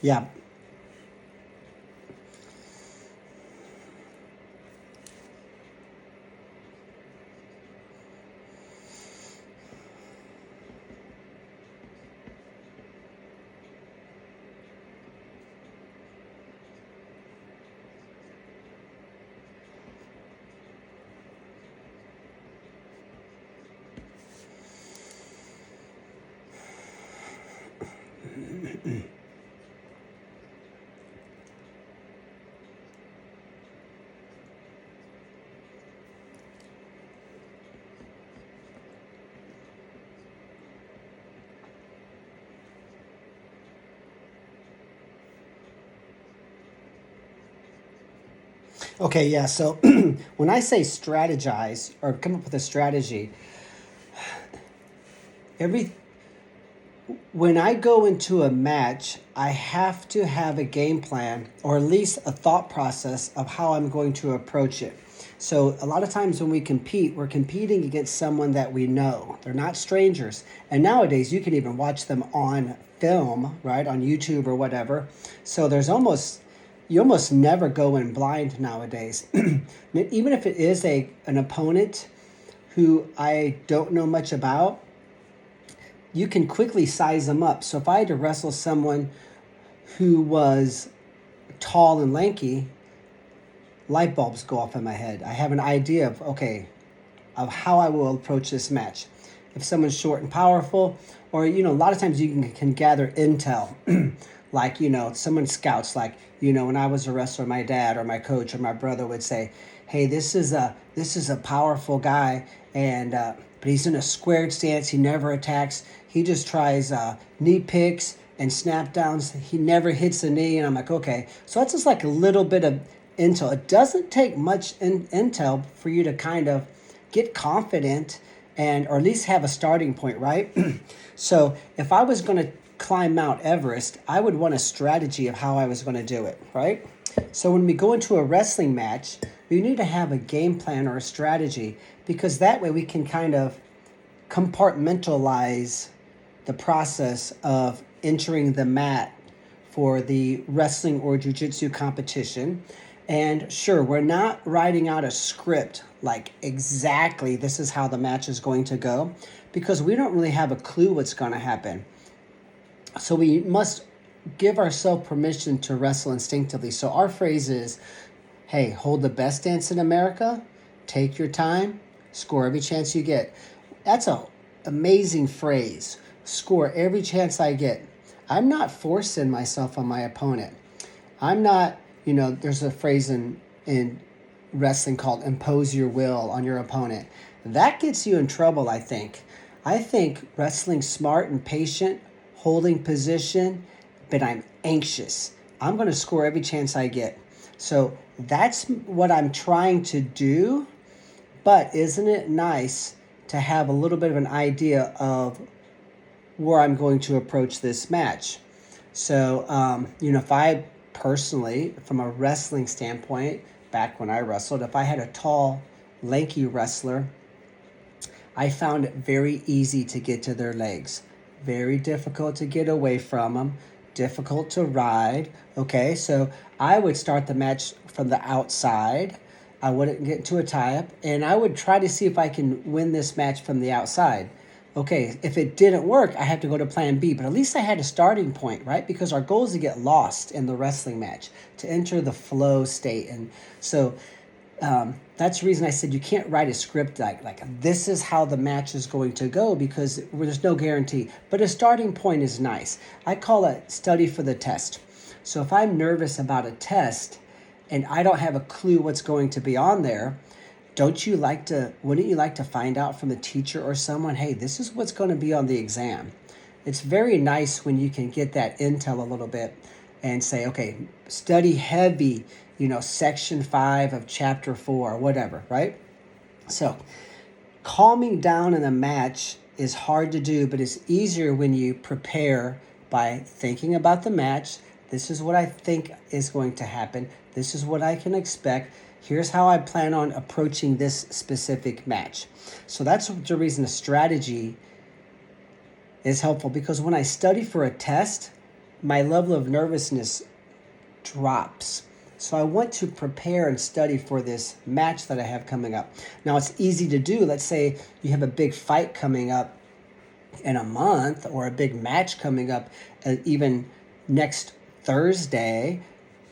Yeah. Okay, yeah. So when I say strategize or come up with a strategy, every when I go into a match, I have to have a game plan or at least a thought process of how I'm going to approach it. So a lot of times when we compete, we're competing against someone that we know. They're not strangers. And nowadays you can even watch them on film, right? On YouTube or whatever. So you almost never go in blind nowadays. Even if it is an opponent who I don't know much about, you can quickly size them up. So if I had to wrestle someone who was tall and lanky, light bulbs go off in my head. I have an idea of how I will approach this match. If someone's short and powerful, or a lot of times you can gather intel, like someone scouts, like when I was a wrestler, my dad or my coach or my brother would say, "Hey, this is a powerful guy, and but he's in a squared stance. He never attacks. He just tries knee picks and snap downs. He never hits the knee." And I'm like, okay, so that's just like a little bit of intel. It doesn't take much intel for you to kind of get confident and or at least have a starting point, right? So if I was going to climb Mount Everest, I would want a strategy of how I was going to do it, right? So when we go into a wrestling match, we need to have a game plan or a strategy, because that way we can kind of compartmentalize the process of entering the mat for the wrestling or jiu-jitsu competition. And sure, we're not writing out a script like exactly this is how the match is going to go, because we don't really have a clue what's going to happen. So we must give ourselves permission to wrestle instinctively. So our phrase is, hey, hold the best stance in America, take your time, score every chance you get. That's an amazing phrase. Score every chance I get. I'm not forcing myself on my opponent. I'm not, there's a phrase in wrestling called impose your will on your opponent. That gets you in trouble, I think. I think wrestling smart and patient, holding position, but I'm anxious. I'm going to score every chance I get. So that's what I'm trying to do. But isn't it nice to have a little bit of an idea of where I'm going to approach this match? So, if I personally, from a wrestling standpoint, back when I wrestled, if I had a tall, lanky wrestler, I found it very easy to get to their legs. Very difficult to get away from them. Difficult to ride. Okay, so I would start the match from the outside. I wouldn't get into a tie-up, and I would try to see if I can win this match from the outside. Okay, if it didn't work, I had to go to plan B, but at least I had a starting point, right? Because our goal is to get lost in the wrestling match, to enter the flow state. And so that's the reason I said you can't write a script like this is how the match is going to go, because there's no guarantee. But a starting point is nice. I call it study for the test. So if I'm nervous about a test and I don't have a clue what's going to be on there, wouldn't you like to find out from a teacher or someone, hey, this is what's going to be on the exam? It's very nice when you can get that intel a little bit and say, okay, study heavy, section 5 of chapter 4 or whatever, right? So calming down in a match is hard to do, but it's easier when you prepare by thinking about the match. This is what I think is going to happen. This is what I can expect. Here's how I plan on approaching this specific match. So that's the reason a strategy is helpful, because when I study for a test, my level of nervousness drops. So I want to prepare and study for this match that I have coming up. Now, it's easy to do. Let's say you have a big fight coming up in a month, or a big match coming up even next Thursday.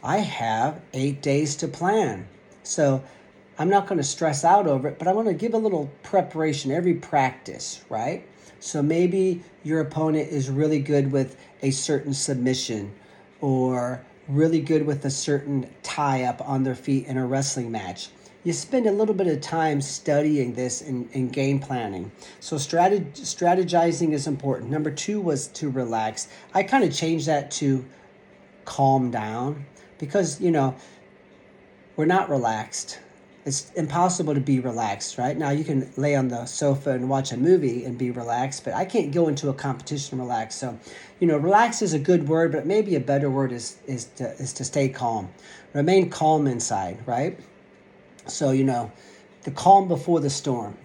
I have 8 days to plan. So I'm not going to stress out over it, but I want to give a little preparation every practice, right? So maybe your opponent is really good with a certain submission, or really good with a certain tie-up on their feet in a wrestling match. You spend a little bit of time studying this and game planning. So strategizing is important. Number 2 was to relax. I kind of changed that to calm down, because, we're not relaxed. It's impossible to be relaxed, right? Now you can lay on the sofa and watch a movie and be relaxed, but I can't go into a competition relaxed. So, relax is a good word, but maybe a better word is to stay calm. Remain calm inside, right? So, the calm before the storm.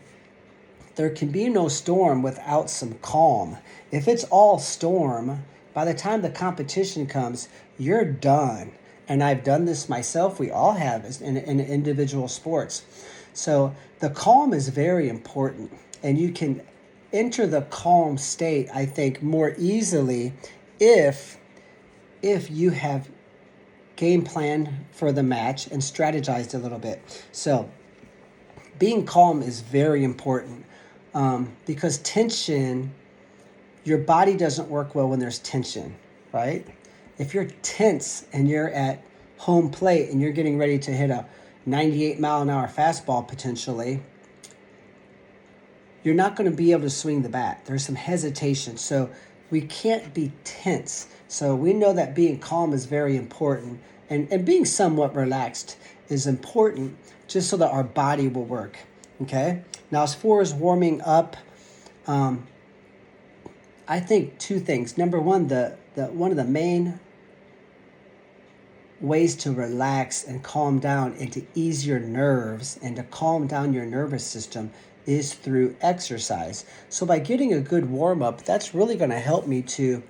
There can be no storm without some calm. If it's all storm, by the time the competition comes, you're done. And I've done this myself. We all have in individual sports. So the calm is very important. And you can enter the calm state, I think, more easily if you have game plan for the match and strategized a little bit. So being calm is very important, because tension, your body doesn't work well when there's tension, right? If you're tense and you're at home plate and you're getting ready to hit a 98-mile-an-hour fastball potentially, you're not going to be able to swing the bat. There's some hesitation. So we can't be tense. So we know that being calm is very important. And being somewhat relaxed is important, just so that our body will work. Okay? Now, as far as warming up, I think 2 things. Number 1, one of the main ways to relax and calm down and to ease your nerves and to calm down your nervous system is through exercise. So by getting a good warm-up, that's really going to help me to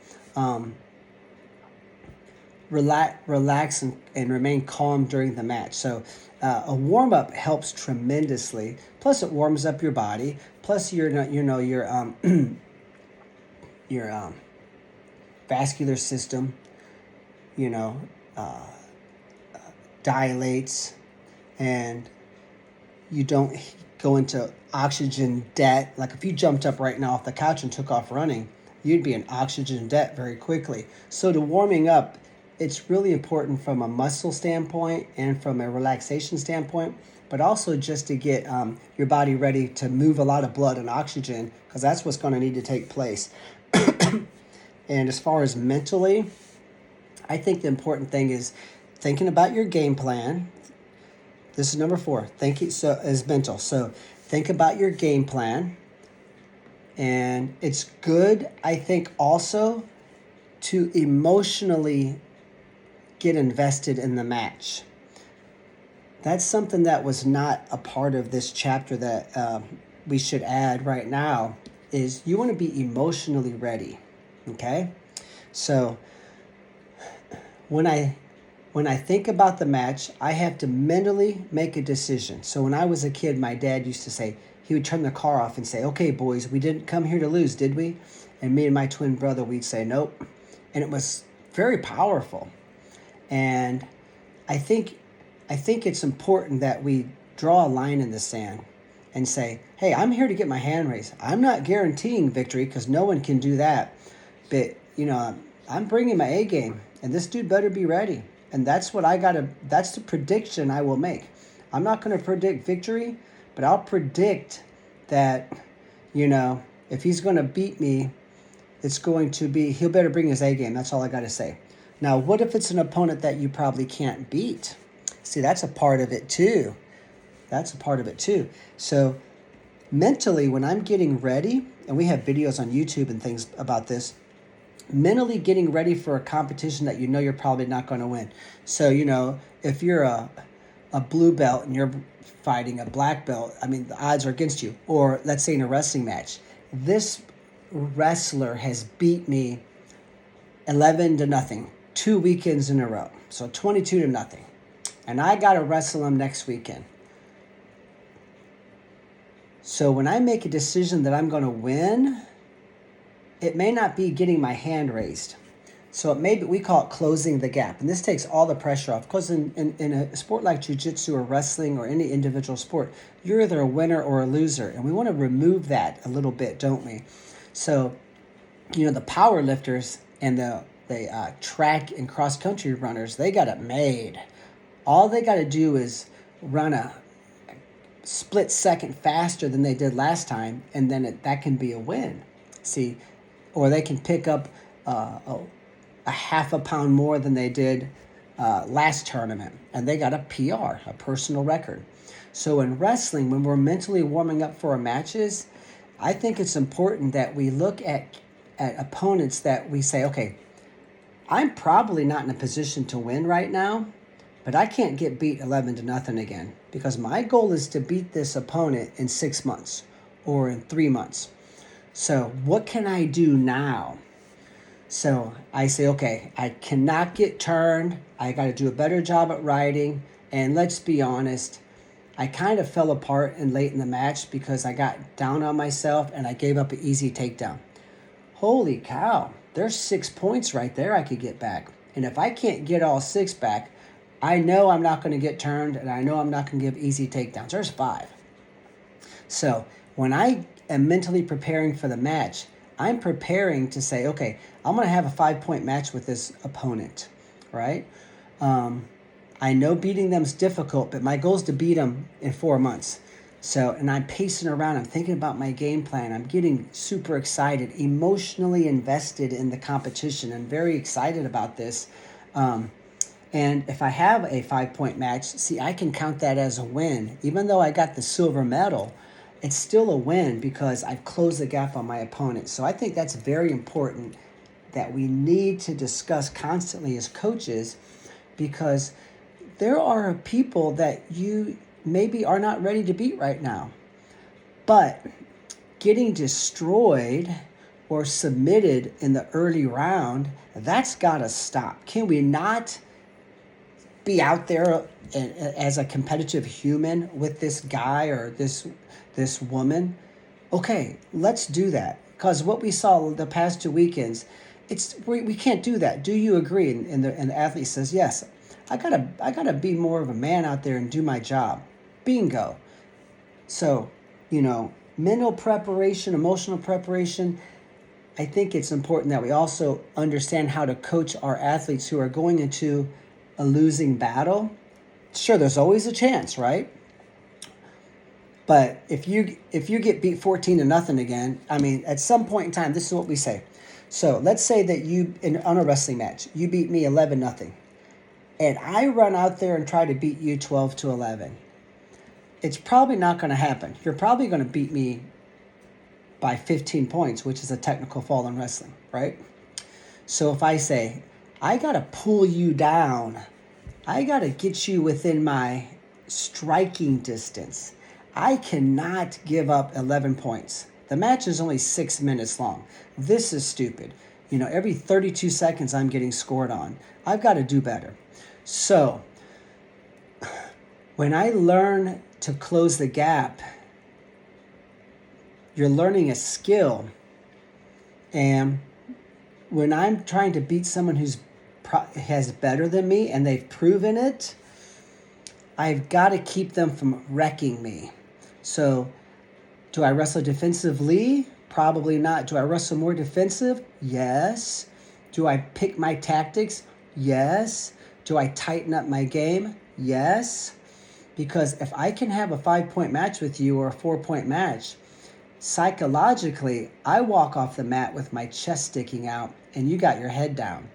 relax and remain calm during the match. So a warm-up helps tremendously. Plus, it warms up your body. Plus, your vascular system, dilates, and you don't go into oxygen debt. Like if you jumped up right now off the couch and took off running, you'd be in oxygen debt very quickly. So to warming up, it's really important from a muscle standpoint and from a relaxation standpoint, but also just to get your body ready to move a lot of blood and oxygen, because that's what's going to need to take place. And as far as mentally, I think the important thing is thinking about your game plan. This is number 4. Is mental. So think about your game plan. And it's good, I think, also to emotionally get invested in the match. That's something that was not a part of this chapter that we should add right now, is you want to be emotionally ready. Okay? So when I think about the match, I have to mentally make a decision. So when I was a kid, my dad used to say, he would turn the car off and say, "Okay, boys, we didn't come here to lose, did we?" And me and my twin brother, we'd say, "Nope." And it was very powerful. And I think it's important that we draw a line in the sand and say, "Hey, I'm here to get my hand raised. I'm not guaranteeing victory, because no one can do that. But, I'm bringing my A game, and this dude better be ready." And that's that's the prediction I will make. I'm not going to predict victory, but I'll predict that, if he's going to beat me, it's going to be, he'll better bring his A game. That's all I got to say. Now, what if it's an opponent that you probably can't beat? See, that's a part of it too. So mentally, when I'm getting ready, and we have videos on YouTube and things about this, mentally getting ready for a competition that you're probably not going to win. So, if you're a blue belt and you're fighting a black belt, the odds are against you. Or let's say in a wrestling match, this wrestler has beat me 11-0, 2 weekends in a row. So 22-0. And I got to wrestle him next weekend. So when I make a decision that I'm going to win, it may not be getting my hand raised. So it may be, we call it closing the gap. And this takes all the pressure off. Because in a sport like jiu-jitsu or wrestling or any individual sport, you're either a winner or a loser. And we want to remove that a little bit, don't we? So, the power lifters and the track and cross-country runners, they got it made. All they got to do is run a split second faster than they did last time, and then that can be a win. See, or they can pick up a half a pound more than they did last tournament, and they got a PR, a personal record. So in wrestling, when we're mentally warming up for our matches, I think it's important that we look at opponents that we say, okay, I'm probably not in a position to win right now, but I can't get beat 11-0 again, because my goal is to beat this opponent in 6 months or in 3 months. So what can I do now? So I say, okay, I cannot get turned. I got to do a better job at riding. And let's be honest, I kind of fell apart late in the match because I got down on myself and I gave up an easy takedown. Holy cow, there's 6 points right there I could get back. And if I can't get all 6 back, I know I'm not going to get turned, and I know I'm not going to give easy takedowns. There's 5. So when I am mentally preparing for the match, I'm preparing to say, okay, I'm going to have a 5-point match with this opponent, right? I know beating them is difficult, but my goal is to beat them in 4 months. So, and I'm pacing around. I'm thinking about my game plan. I'm getting super excited, emotionally invested in the competition, and very excited about this. And if I have a 5-point match, see, I can count that as a win. Even though I got the silver medal, it's still a win because I've closed the gap on my opponent. So I think that's very important that we need to discuss constantly as coaches, because there are people that you maybe are not ready to beat right now. But getting destroyed or submitted in the early round, that's got to stop. Can we not be out there as a competitive human with this guy or this woman? Okay, let's do that. Because what we saw the past 2 weekends, we can't do that. Do you agree? And the athlete says, yes, I gotta be more of a man out there and do my job. Bingo. So, mental preparation, emotional preparation, I think it's important that we also understand how to coach our athletes who are going into a losing battle. Sure, there's always a chance, right? But if you get beat 14-0 again, I mean, at some point in time, this is what we say. So let's say that on a wrestling match, you beat me 11-0, and I run out there and try to beat you 12-11. It's probably not going to happen. You're probably going to beat me by 15 points, which is a technical fall in wrestling, right? So if I say, I got to pull you down, I got to get you within my striking distance, I cannot give up 11 points. The match is only 6 minutes long. This is stupid. Every 32 seconds I'm getting scored on. I've got to do better. So when I learn to close the gap, you're learning a skill. And when I'm trying to beat someone who's has better than me and they've proven it, I've got to keep them from wrecking me. So do I wrestle defensively? Probably not. Do I wrestle more defensive? Yes. Do I pick my tactics? Yes. Do I tighten up my game? Yes. Because if I can have a 5-point match with you or a 4-point match, psychologically, I walk off the mat with my chest sticking out and you got your head down.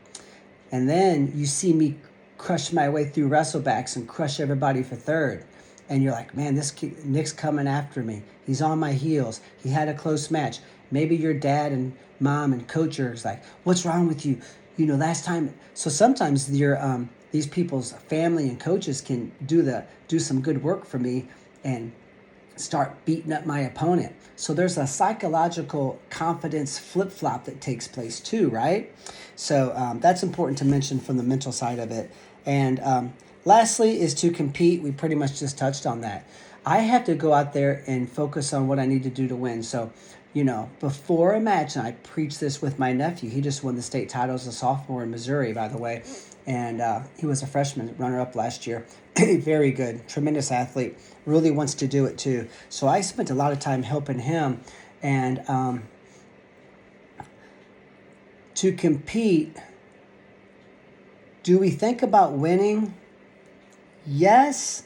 And then you see me crush my way through wrestlebacks and crush everybody for third. And you're like, man, Nick's coming after me. He's on my heels. He had a close match. Maybe your dad and mom and coach are like, what's wrong with you? Last time. So sometimes these people's family and coaches can do some good work for me and start beating up my opponent. So there's a psychological confidence flip-flop that takes place too, right? So that's important to mention from the mental side of it. And lastly is to compete. We pretty much just touched on that. I have to go out there and focus on what I need to do to win. So, before a match, and I preach this with my nephew. He just won the state title as a sophomore in Missouri, by the way. And he was a freshman runner-up last year. Very good, tremendous athlete. Really wants to do it too. So I spent a lot of time helping him. And to compete, do we think about winning? Yes,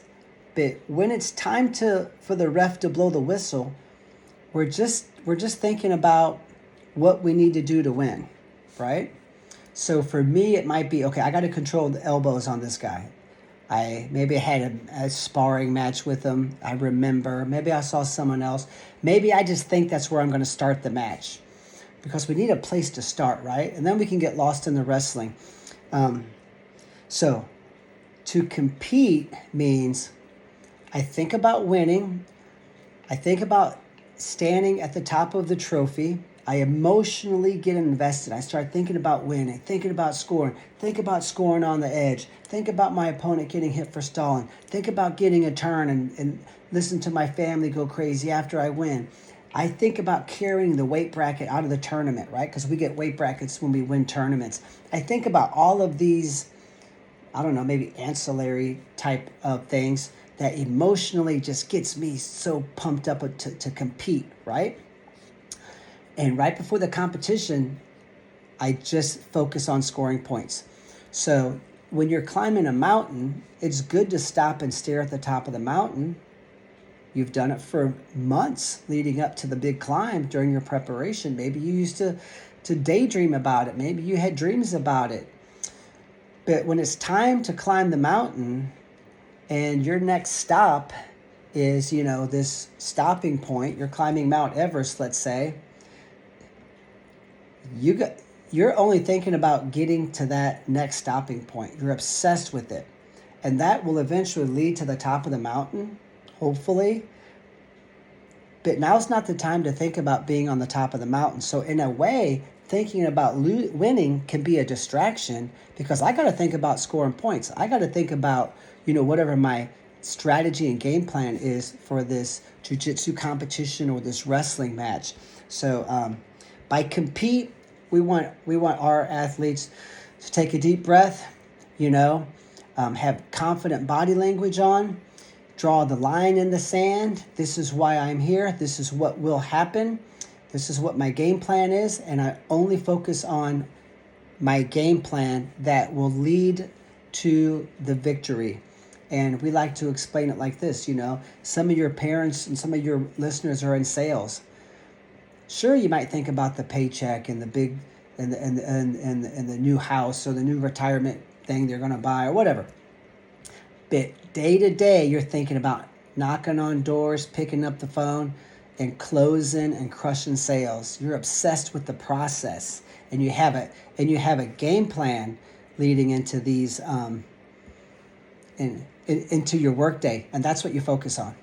but when it's time for the ref to blow the whistle, we're just thinking about what we need to do to win, right? So for me, it might be, okay, I got to control the elbows on this guy. Maybe I had a sparring match with him. I remember. Maybe I saw someone else. Maybe I just think that's where I'm going to start the match, because we need a place to start, right? And then we can get lost in the wrestling. So to compete means I think about winning. I think about standing at the top of the trophy. I emotionally get invested. I start thinking about winning, thinking about scoring, think about scoring on the edge, think about my opponent getting hit for stalling, think about getting a turn and listen to my family go crazy after I win. I think about carrying the weight bracket out of the tournament, right? Because we get weight brackets when we win tournaments. I think about all of these, I don't know, maybe ancillary type of things that emotionally just gets me so pumped up to compete, right? And right before the competition, I just focus on scoring points. So when you're climbing a mountain, it's good to stop and stare at the top of the mountain. You've done it for months leading up to the big climb during your preparation. Maybe you used to daydream about it. Maybe you had dreams about it. But when it's time to climb the mountain and your next stop is, this stopping point, you're climbing Mount Everest, let's say, you're only thinking about getting to that next stopping point. You're obsessed with it. And that will eventually lead to the top of the mountain, hopefully. But now's not the time to think about being on the top of the mountain. So in a way, thinking about winning can be a distraction, because I got to think about scoring points. I got to think about, whatever my strategy and game plan is for this jiu-jitsu competition or this wrestling match. So by compete, we want our athletes to take a deep breath, have confident body language on, draw the line in the sand. This is why I'm here. This is what will happen. This is what my game plan is. And I only focus on my game plan that will lead to the victory. And we like to explain it like this, some of your parents and some of your listeners are in sales. Sure, you might think about the paycheck and the big and the new house or the new retirement thing they're going to buy or whatever. But day to day, you're thinking about knocking on doors, picking up the phone, and closing and crushing sales. You're obsessed with the process, and you have a game plan leading into these into your workday, and that's what you focus on.